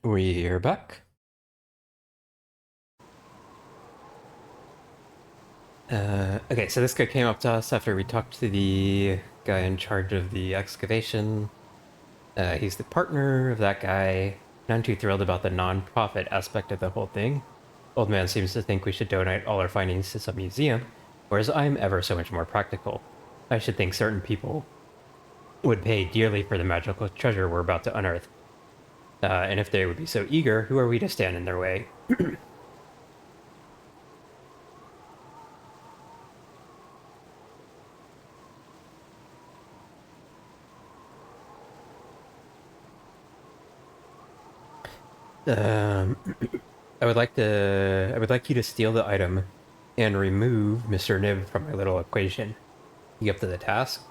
We're back. Okay, so this guy came up to us after we talked to the guy in charge of the excavation. He's the partner of that guy. Not too thrilled about the non-profit aspect of the whole thing. Old man seems to think we should donate all our findings to some museum, whereas I'm ever so much more practical. I should think certain people would pay dearly for the magical treasure we're about to unearth. And if they would be so eager, who are we to stand in their way? Um, I would like you to steal the item and remove Mr. Nib from my little equation. You up to the task?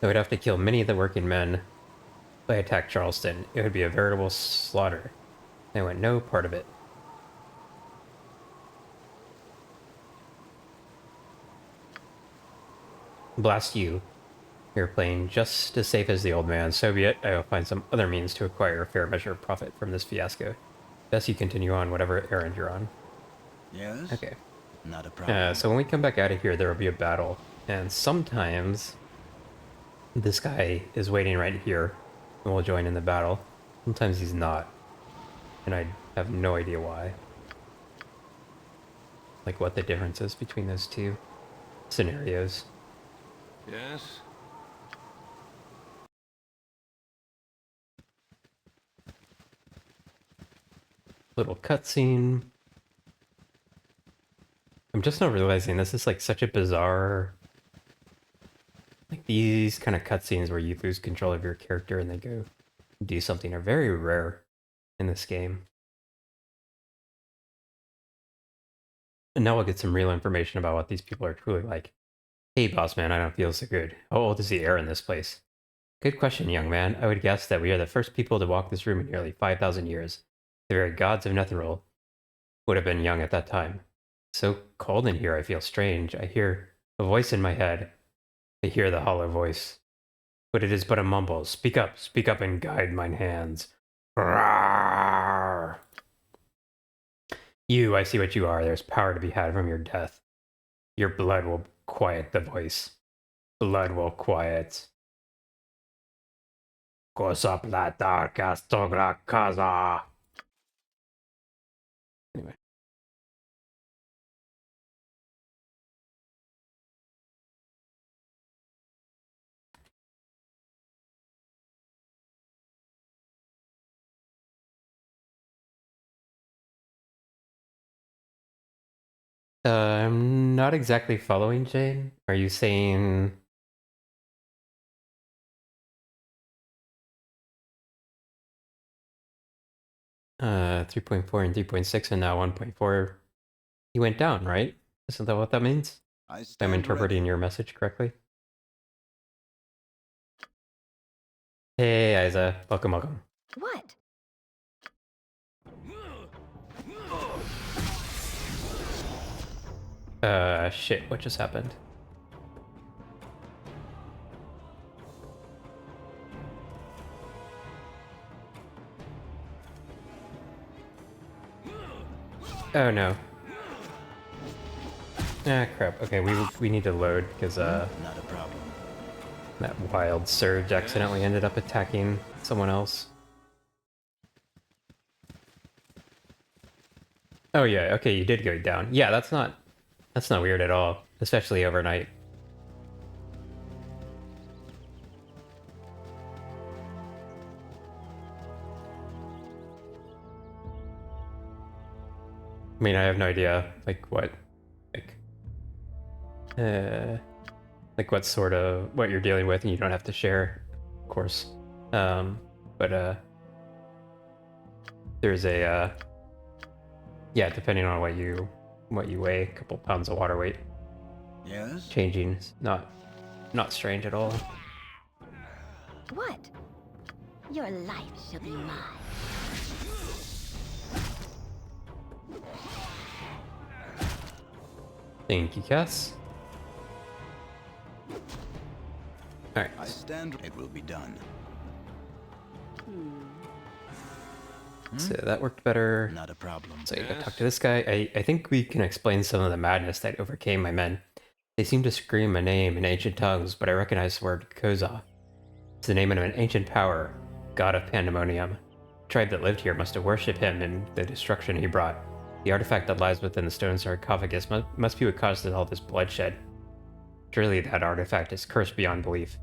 I would have to kill many of the working men if I attack Charleston. It would be a veritable slaughter. I want no part of it. Blast you. You're playing just as safe as the old man, so be it. I will find some other means to acquire a fair measure of profit from this fiasco. Best you continue on whatever errand you're on. Yes? Okay. Not a problem. So when we come back out of here, there will be a battle. And sometimes this guy is waiting right here and we'll join in the battle. Sometimes he's not. And I have no idea why. Like what the difference is between those two scenarios. Yes? Little cutscene. I'm just not realizing this is like such a bizarre... Like these kind of cutscenes where you lose control of your character and they go do something are very rare in this game. And now we'll get some real information about what these people are truly like. Hey, boss man, I don't feel so good. How old is the air in this place? Good question, young man. I would guess that we are the first people to walk this room in nearly 5,000 years. The very gods of Netheril would have been young at that time. So cold in here, I feel strange. I hear a voice in my head. I hear the hollow voice. But it is but a mumble. Speak up and guide mine hands. Rawr! You, I see what you are. There's power to be had from your death. Your blood will quiet the voice. Blood will quiet. Cosa plata castogra casa. Anyway. I'm not exactly following Jane. Are you saying... 3.4 and 3.6 and now 1.4, he went down, right? Isn't that what that means? If I'm interpreting your message correctly. Hey, Isa. Welcome, welcome. What? Shit, what just happened? Oh no. Ah, crap. Okay, we need to load because Not a problem. that wild surge accidentally ended up attacking someone else. Oh yeah, okay, you did go down. Yeah, that's not weird at all, especially overnight. I mean, I have no idea, like, what, like what sort of, what you're dealing with, and you don't have to share, of course. But there's a, yeah, depending on what you weigh, a couple pounds of water weight Yes? changing is not strange at all. What? Your life shall be mine. Thank you, Cass. Alright. I stand. It will be done. So that worked better. Not a problem. So you go talk to this guy. I think we can explain some of the madness that overcame my men. They seem to scream a name in ancient tongues, but I recognize the word Koza. It's the name of an ancient power, god of pandemonium. The tribe that lived here must have worshipped him and the destruction he brought. The artifact that lies within the stone sarcophagus must be what caused all this bloodshed. Surely that artifact is cursed beyond belief.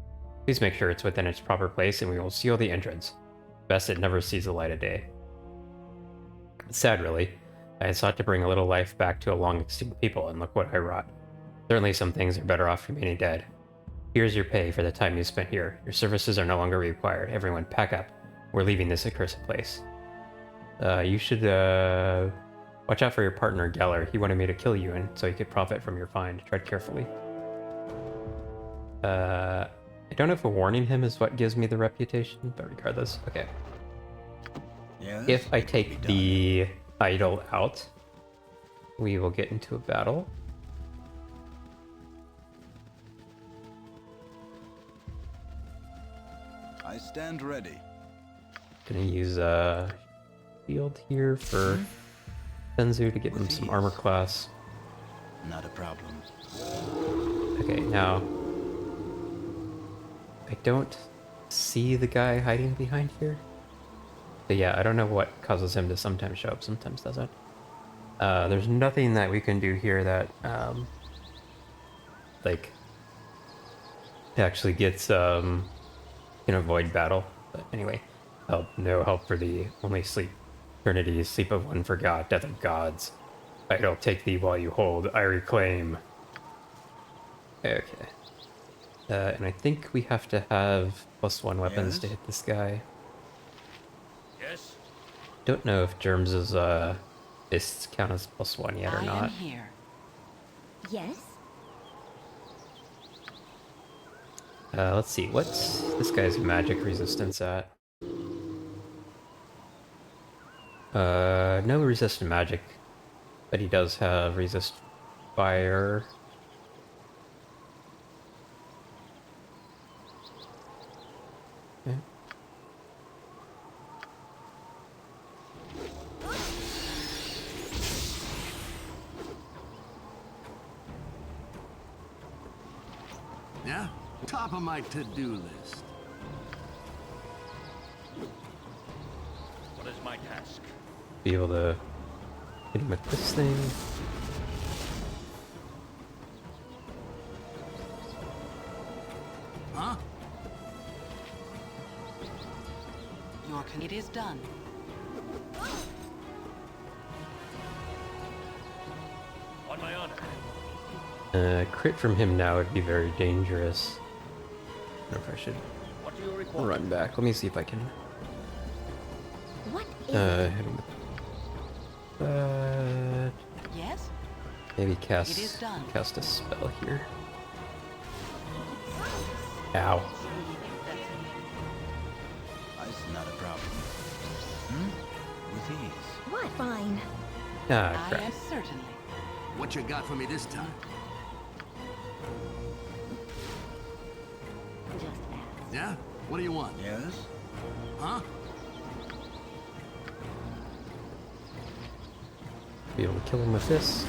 Please make sure it's within its proper place and we will seal the entrance. Best it never sees the light of day. It's sad, really. I had sought to bring a little life back to a long extinct people, and look what I wrought. Certainly some things are better off remaining dead. Here's your pay for the time you spent here. Your services are no longer required. Everyone, pack up. We're leaving this accursed place. You should, watch out for your partner, Geller. He wanted me to kill you, and so he could profit from your find. Tread carefully. I don't know if warning him is what gives me the reputation, but regardless, okay. Yes. If I take the idol out, we will get into a battle. I stand ready. Gonna use a shield here for Senzu to get him some armor class. Not a problem. Okay, now I don't see the guy hiding behind here. But yeah, I don't know what causes him to sometimes show up, sometimes doesn't. There's nothing that we can do here that like actually gets can avoid battle. But anyway, no help for thee, only sleep. Eternity, sleep of one forgot, death of gods. Idol, take thee while you hold, I reclaim. Okay. And I think we have to have +1 weapons to hit this guy. Yes. Don't know if Germs' fists count as +1 yet or I not. am here. Yes? Let's see, what's this guy's magic resistance at? No resist to magic, but he does have resist fire. Okay. Yeah? Top of my to-do list. What is my task? Be able to hit him with this thing. Huh? It is done. On my honor. Crit from him now would be very dangerous. I don't know if I should What do you require? run back. Let me see if I can What is hit him with Yes? maybe It is cast done. a spell here. Ow. It's not a problem. With ease. what? Fine. Ah, I crap. am certainly. What you got for me this time? Just ask. Yeah? What do you want? Yes? Huh? Be able to kill him with this.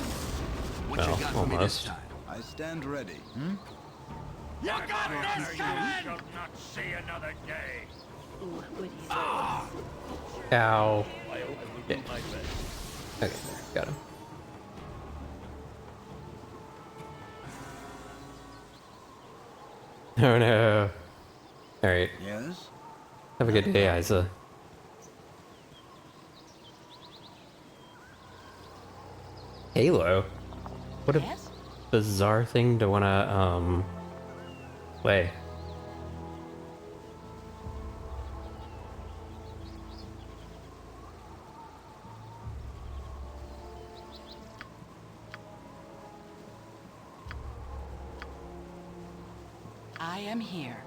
What Well, you got for me almost. this time? I stand ready. You got this coming! Shall not see another day. Ooh, with you. Ow. I will do Yeah. my best. Okay, there, got him. Oh no. Alright, Yes? have a good day, Isa. Halo? What a Yes? bizarre thing to wanna, play. I am here.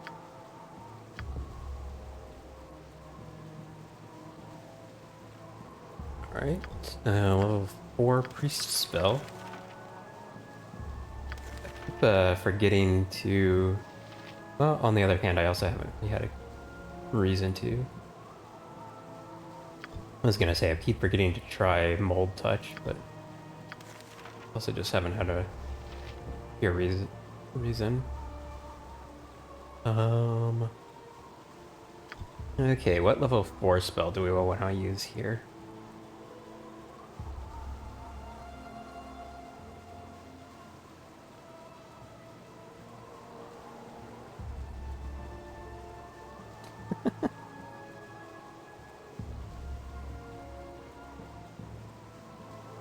Alright, level 4 priest spell. I keep forgetting to... Well, on the other hand, I also haven't really had a reason to. I was gonna say I keep forgetting to try mold touch, but also just haven't had a clear reason. Okay, what level 4 spell do we want to use here?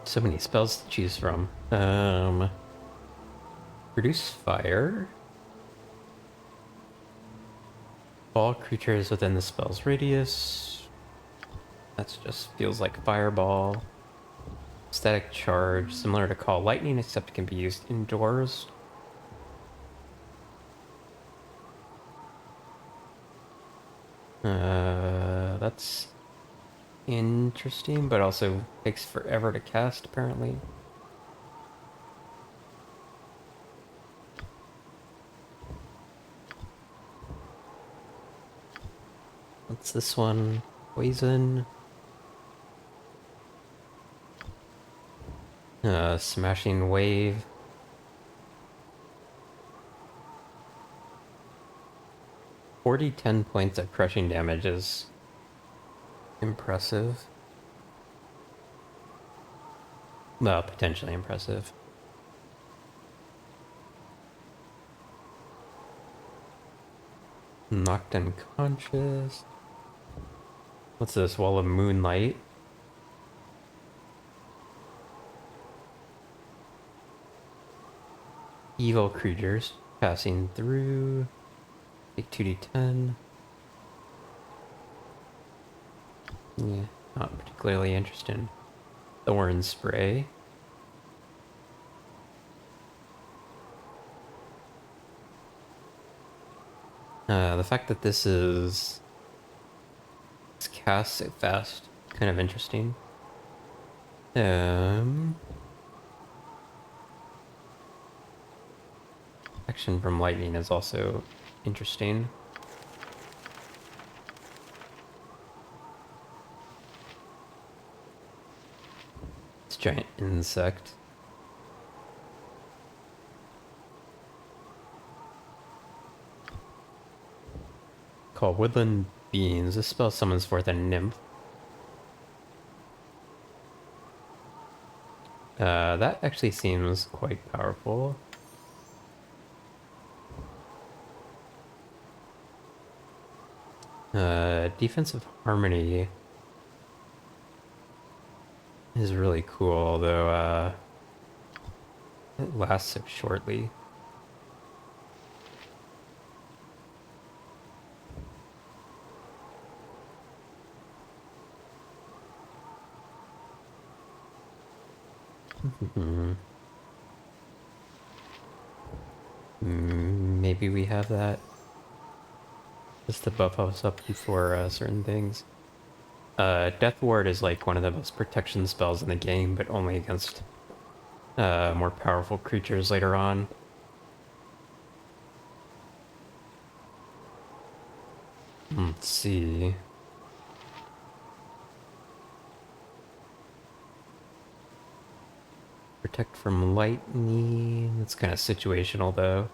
So many spells to choose from. Produce fire. All creatures within the spell's radius. That just feels like fireball. Static charge, similar to Call Lightning, except it can be used indoors. That's interesting, but also takes forever to cast, apparently. What's this one? Poison. Smashing wave. Forty 10 points of crushing damage is impressive. Well, potentially impressive. Knocked unconscious. What's this? Wall of Moonlight. Evil creatures passing through. Take 2d10. Yeah, not particularly interested. Thorn spray. The fact that this is cast so fast, kind of interesting. Action from lightning is also interesting. This giant insect. Called Woodland Beans. This spell summons forth a nymph. That actually seems quite powerful. Defensive Harmony is really cool, although it lasts so shortly. Maybe we have that. Just to buff us up before certain things. Death Ward is like one of the most protection spells in the game, but only against more powerful creatures later on. Let's see. Protect from lightning. That's kind of situational though.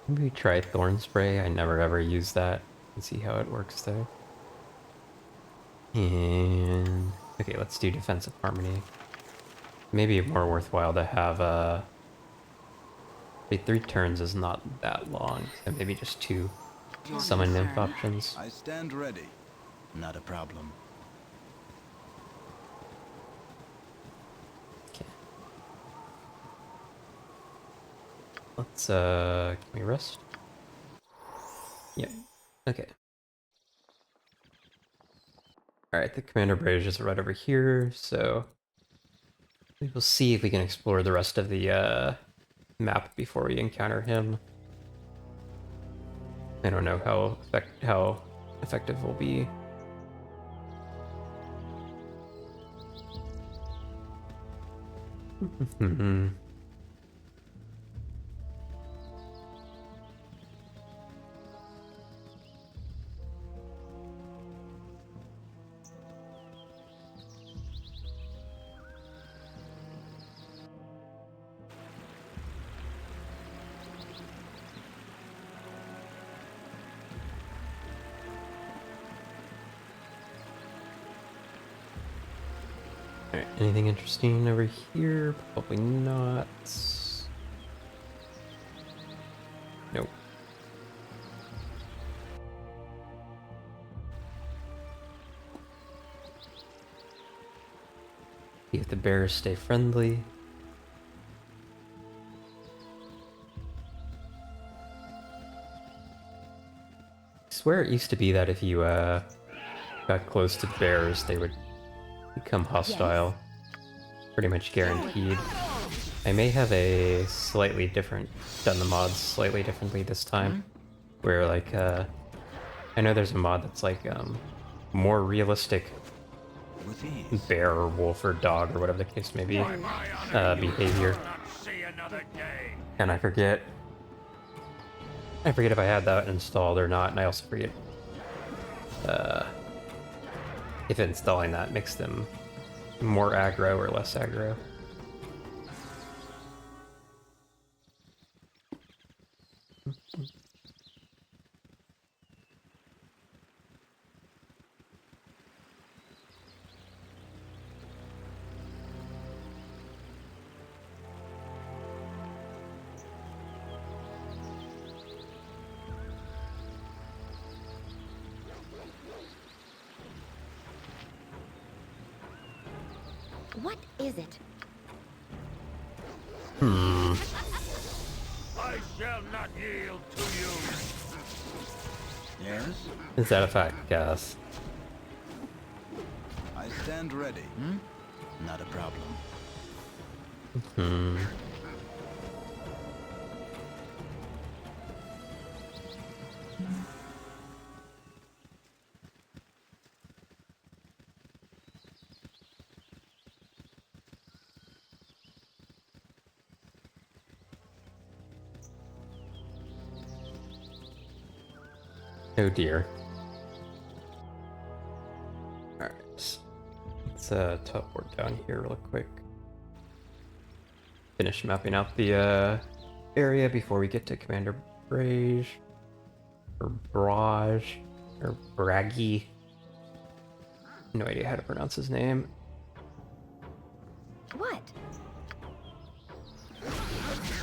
Maybe try Thorn Spray. I never ever use that. Let's see how it works though. And okay, let's do Defensive Harmony. Maybe more worthwhile to have wait, 3 turns is not that long, so maybe just 2 summon nymph options. I stand ready. Not a problem. Okay. Let's can we rest? Yep. Okay. Alright, the Commander Bridge is right over here, so we will see if we can explore the rest of the map before we encounter him. I don't know how effective will be. Hmm. Alright, anything interesting over here? Probably not. Nope. See if the bears stay friendly. I swear it used to be that if you got close to bears, they would become hostile. Pretty much guaranteed. I may have a slightly different, done the mods slightly differently this time. Where like, I know there's a mod that's like, more realistic With ease. bear or wolf or dog or whatever the case may be, behavior. Not see another day. And I forget if I had that installed or not, and I also forget if installing that makes them more aggro or less aggro. What is it? I shall not yield to you. Yes? Is that a fact, guys? I stand ready. Not a problem. Oh dear. Alright. Let's teleport down here real quick. Finish mapping out the area before we get to Commander Brage. Or Brage. Or Braggy. No idea how to pronounce his name. What?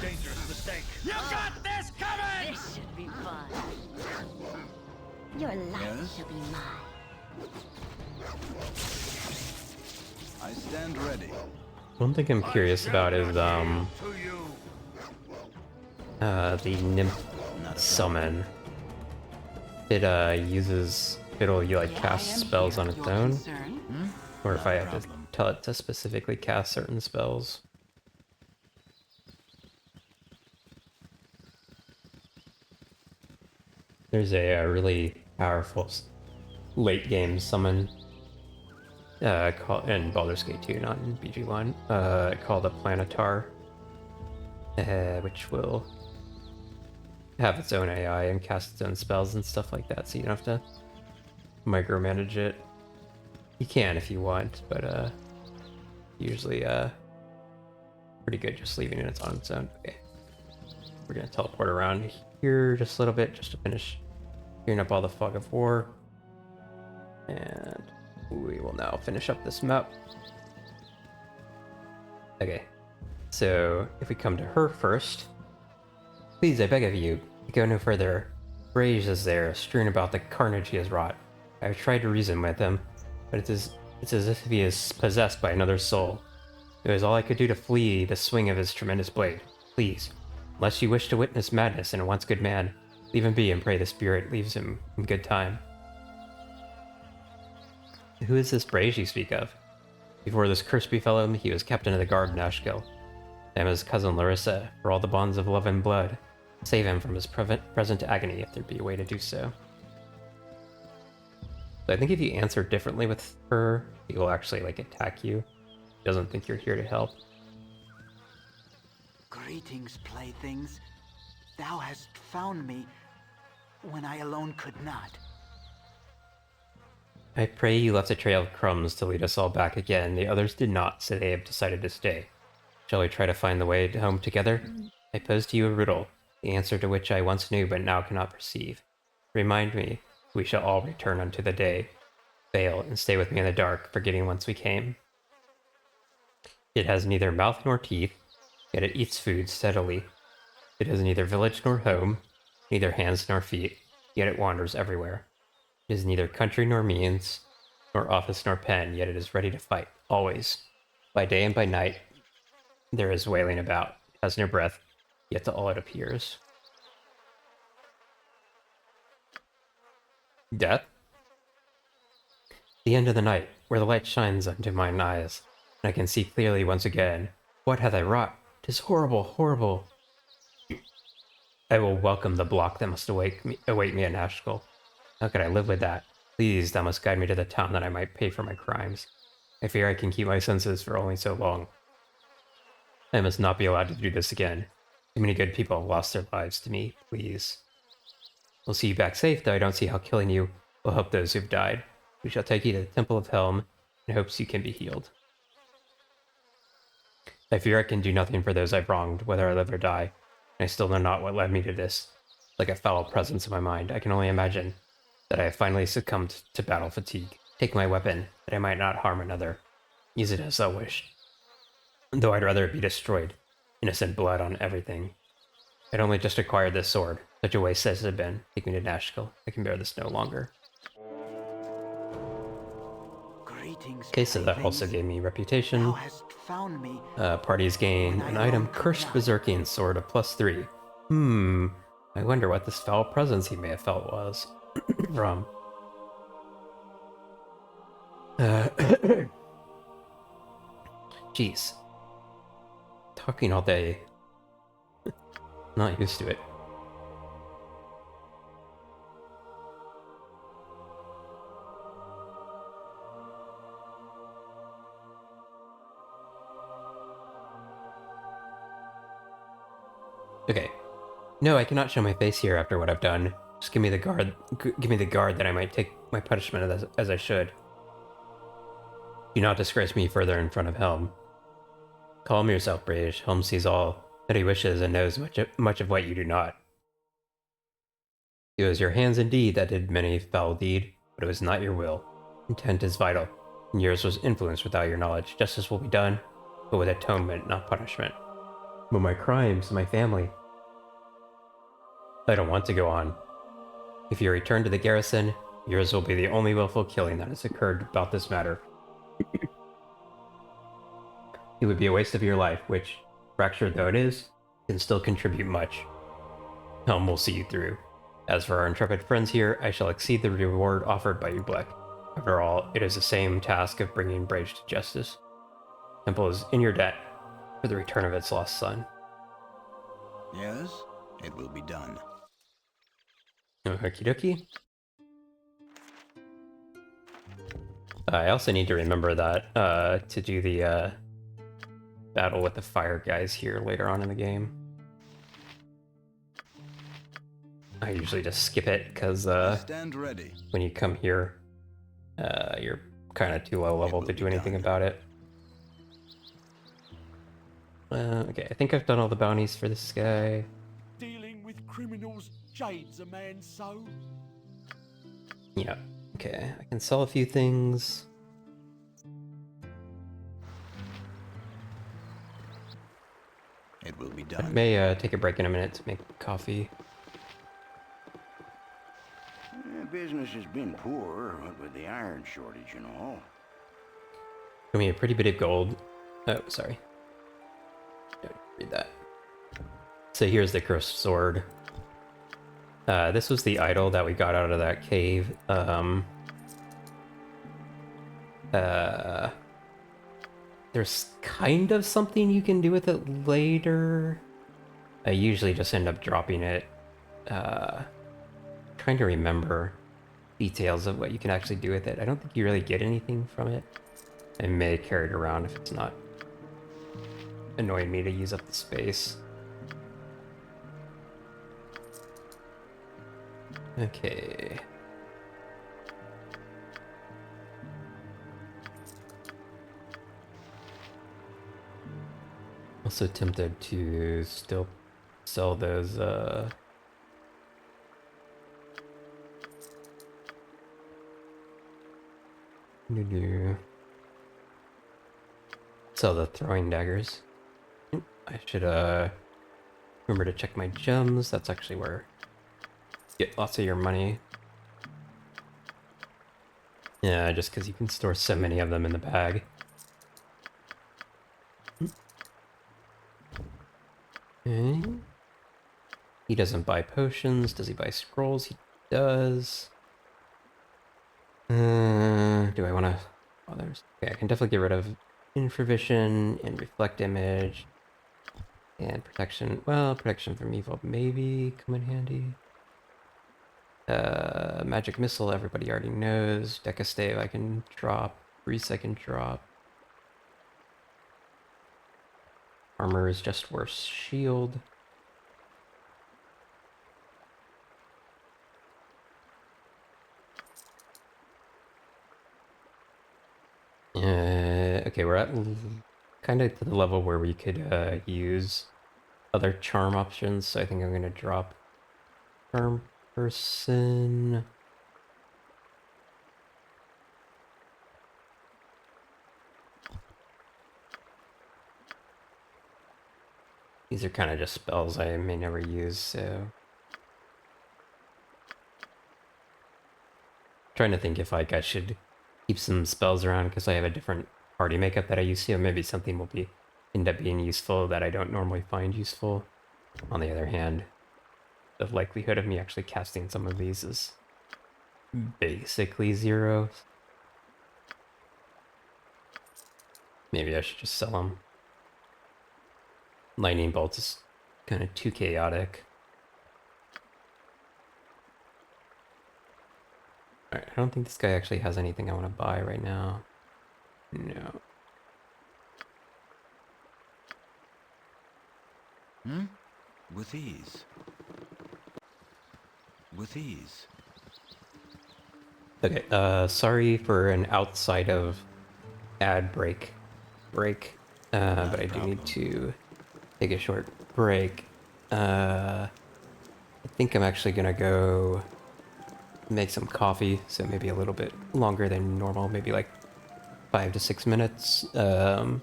Dangerous mistake. You got this coming! This should be fun. Your life Yes? shall be mine. I stand ready. One thing I'm curious about is To you. the nymph Not a summon. It it'll Yeah, I cast am spells here. on its Your own, concern? or if Not I a have to problem. tell it to specifically cast certain spells. There's a really powerful late game summon called in Baldur's Gate 2, not in BG1, called a Planetar, which will have its own AI and cast its own spells and stuff like that, so you don't have to micromanage it. You can if you want, but usually pretty good just leaving it on its own. Okay, we're gonna teleport around here just a little bit just to finish clearing up all the fog of war, and we will now finish up this map. Okay, so if we come to her first, please, I beg of you, go no further. Rage is there, strewn about the carnage he has wrought. I have tried to reason with him, but it's as if he is possessed by another soul. It was all I could do to flee the swing of his tremendous blade. Please, unless you wish to witness madness in a once good man, leave him be and pray the spirit leaves him in good time. Who is this Brage you speak of? Before this curse befell him, he was captain of the guard in Ashkill. I am his cousin Larissa, for all the bonds of love and blood. Save him from his present agony if there be a way to do so. So I think if you answer differently with her, he will actually attack you. He doesn't think you're here to help. Greetings, playthings. Thou hast found me when I alone could not. I pray you left a trail of crumbs to lead us all back again. The others did not, so they have decided to stay. Shall we try to find the way home together? I pose to you a riddle, the answer to which I once knew but now cannot perceive. Remind me, we shall all return unto the day. Fail, and stay with me in the dark, forgetting whence we came. It has neither mouth nor teeth, yet it eats food steadily. It has neither village nor home, neither hands nor feet, yet it wanders everywhere. It is neither country nor means, nor office nor pen, yet it is ready to fight, always. By day and by night, there is wailing about. It has no breath, yet to all it appears. Death? The end of the night, where the light shines unto mine eyes, and I can see clearly once again. What hath I wrought? 'Tis horrible, horrible. I will welcome the block that must await me at Nashkel. How could I live with that? Please, thou must guide me to the town that I might pay for my crimes. I fear I can keep my senses for only so long. I must not be allowed to do this again. Too many good people have lost their lives to me, please. We'll see you back safe, though I don't see how killing you will help those who've died. We shall take you to the Temple of Helm in hopes you can be healed. I fear I can do nothing for those I've wronged, whether I live or die, and I still know not what led me to this. Like a foul presence in my mind, I can only imagine that I have finally succumbed to battle fatigue. Take my weapon, that I might not harm another. Use it as thou wish. Though I'd rather it be destroyed. Innocent blood on everything. I'd only just acquired this sword. Such a waste as it had been. Take me to Nashkel. I can bear this no longer. Greetings, Okay, so that playthings. also gave me reputation. Thou hast found me. Parties gain an item, Cursed Berserking Sword of +3. I wonder what this foul presence he may have felt was from. Jeez. Talking all day. Not used to it. Okay. No, I cannot show my face here after what I've done. Just give me the guard. Give me the guard that I might take my punishment as I should. Do not disgrace me further in front of Helm. Calm yourself, British. Helm sees all that he wishes and knows much of what you do not. It was your hands indeed that did many foul deed, but it was not your will. Intent is vital, and yours was influence without your knowledge. Justice will be done, but with atonement, not punishment. But my crimes, my family. I don't want to go on. If you return to the garrison, yours will be the only willful killing that has occurred about this matter. It would be a waste of your life, which, fractured though it is, can still contribute much. Helm will see you through. As for our intrepid friends here, I shall exceed the reward offered by Ublek. After all, it is the same task of bringing Brage to justice. Temple is in your debt for the return of its lost son. Yes, it will be done. Okie dokie. I also need to remember that to do the battle with the fire guys here later on in the game. I usually just skip it because Stand ready. when you come here, you're kind of too low level to do anything about it. Okay, I think I've done all the bounties for this guy. Dealing with criminals jades a man's soul. Yeah, okay, I can sell a few things. It will be I done. may take a break in a minute to make coffee. Business has been poor, what with the iron shortage and all. Give me a pretty bit of gold. Oh, sorry. Don't read that. So here's the cursed sword. This was the idol that we got out of that cave. There's kind of something you can do with it later. I usually just end up dropping it. Trying to remember details of what you can actually do with it. I don't think you really get anything from it. I may carry it around if it's not annoying me to use up the space. Okay. Also tempted to still sell those sell the throwing daggers. I should remember to check my gems. That's actually where you get lots of your money. Yeah, just because you can store so many of them in the bag. Okay. He doesn't buy potions. Does he buy scrolls? He does. Do I want to... Oh, there's... Okay, I can definitely get rid of infravision and reflect image. And protection. Well, protection from evil maybe come in handy. Magic missile, everybody already knows. Deca stave I can drop. Grease I can drop. Armor is just worse. Shield. Okay, we're at kind of to the level where we could use other charm options, so I think I'm gonna drop charm person. These are kind of just spells I may never use, so... Trying to think if like I should keep some spells around because I have a different party makeup that I use here. Maybe something will end up being useful that I don't normally find useful. On the other hand, the likelihood of me actually casting some of these is basically 0. Maybe I should just sell them. Lightning bolt is kind of too chaotic. Alright, I don't think this guy actually has anything I want to buy right now. No. With ease. With ease. Okay, sorry for an outside of ad break, but I do need to take a short break. I think I'm actually gonna go make some coffee, so maybe a little bit longer than normal, maybe like 5 to 6 minutes, and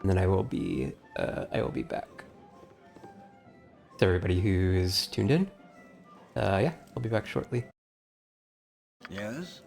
then I will be back. To everybody who is tuned in, yeah, I'll be back shortly. Yes?